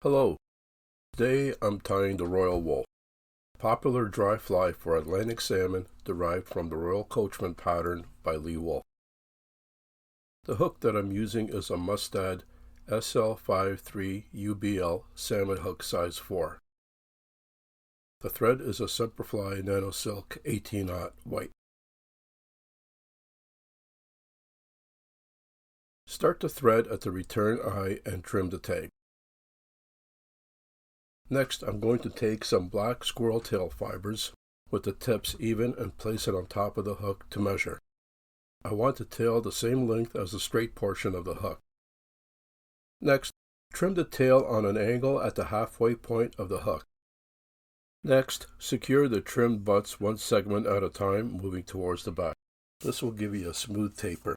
Hello, today I'm tying the Royal Wulff, popular dry fly for Atlantic salmon derived from the Royal Coachman pattern by Lee Wulff. The hook that I'm using is a Mustad SL53 UBL salmon hook size 4. The thread is a Semperfli Nano Silk 18-aught white. Start the thread at the return eye and trim the tag. Next, I'm going to take some black squirrel tail fibers with the tips even and place it on top of the hook to measure. I want the tail the same length as the straight portion of the hook. Next, trim the tail on an angle at the halfway point of the hook. Next, secure the trimmed butts one segment at a time, moving towards the back. This will give you a smooth taper.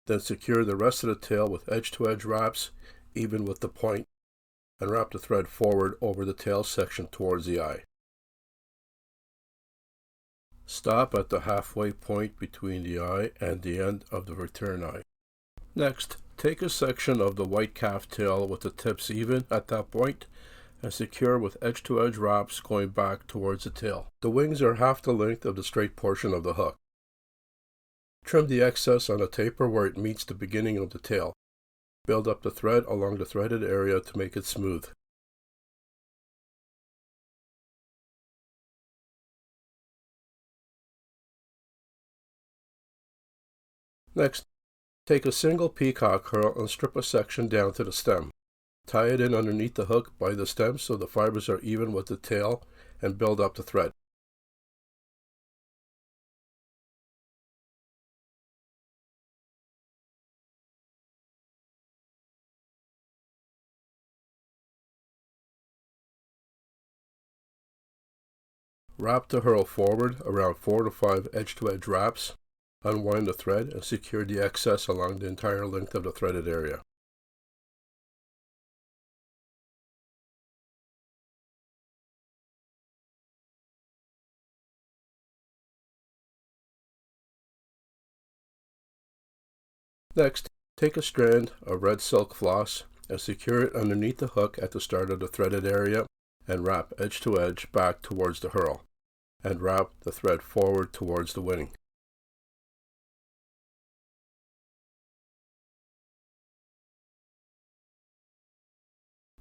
Then secure the rest of the tail with edge-to-edge wraps, even with the point, and wrap the thread forward over the tail section towards the eye. Stop at the halfway point between the eye and the end of the return eye. Next, take a section of the white calf tail with the tips even at that point and secure with edge-to-edge wraps going back towards the tail. The wings are half the length of the straight portion of the hook. Trim the excess on a taper where it meets the beginning of the tail. Build up the thread along the threaded area to make it smooth. Next, take a single peacock herl and strip a section down to the stem. Tie it in underneath the hook by the stem so the fibers are even with the tail and build up the thread. Wrap the herl forward around 4 to 5 edge-to-edge wraps. Unwind the thread and secure the excess along the entire length of the threaded area. Next, take a strand of red silk floss and secure it underneath the hook at the start of the threaded area and wrap edge to edge back towards the herl, and wrap the thread forward towards the wing.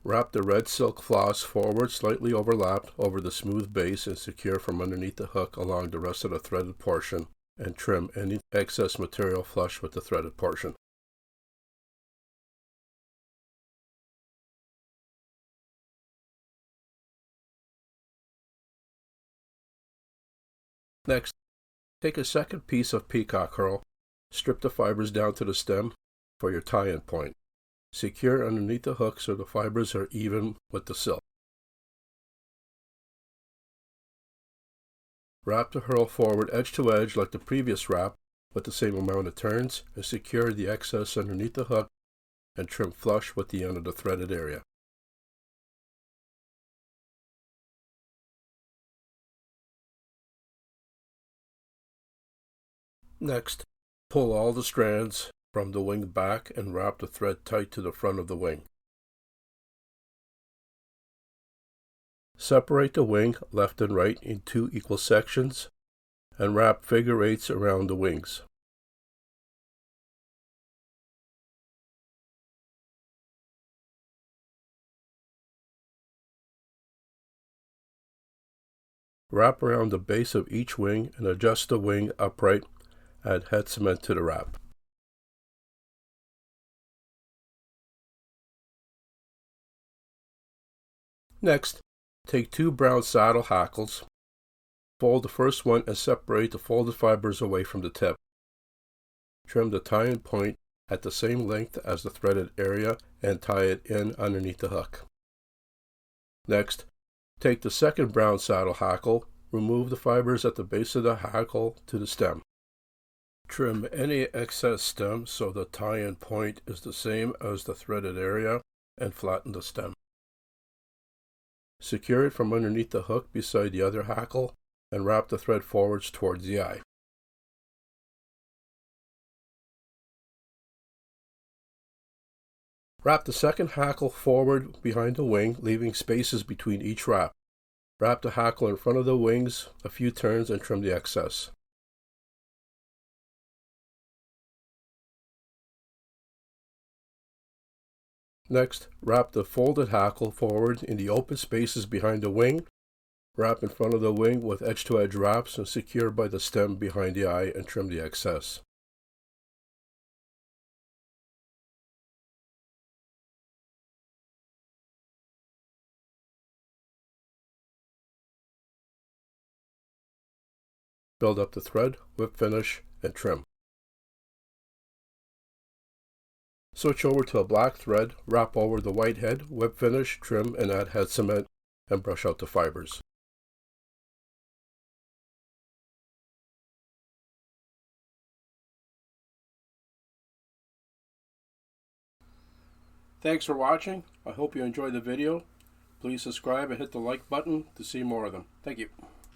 Wrap the red silk floss forward slightly overlapped over the smooth base and secure from underneath the hook along the rest of the threaded portion, and trim any excess material flush with the threaded portion. Next, take a second piece of peacock herl, strip the fibers down to the stem for your tie-in point. Secure underneath the hook so the fibers are even with the silk. Wrap the herl forward edge to edge like the previous wrap with the same amount of turns and secure the excess underneath the hook and trim flush with the end of the threaded area. Next, pull all the strands from the wing back and wrap the thread tight to the front of the wing. Separate the wing left and right in 2 equal sections and wrap figure 8s around the wings. Wrap around the base of each wing and adjust the wing upright. Add head cement to the wrap. Next, take 2 brown saddle hackles. Fold the first one and separate the folded fibers away from the tip. Trim the tie-in point at the same length as the threaded area and tie it in underneath the hook. Next, take the second brown saddle hackle, remove the fibers at the base of the hackle to the stem. Trim any excess stem so the tie-in point is the same as the threaded area and flatten the stem. Secure it from underneath the hook beside the other hackle and wrap the thread forwards towards the eye. Wrap the second hackle forward behind the wing, leaving spaces between each wrap. Wrap the hackle in front of the wings a few turns and trim the excess. Next, wrap the folded hackle forward in the open spaces behind the wing. Wrap in front of the wing with edge-to-edge wraps and secure by the stem behind the eye and trim the excess. Build up the thread, whip finish, and trim. Switch over to a black thread, wrap over the white head, whip finish, trim, and add head cement and brush out the fibers. Thanks for watching. I hope you enjoyed the video. Please subscribe and hit the like button to see more of them. Thank you.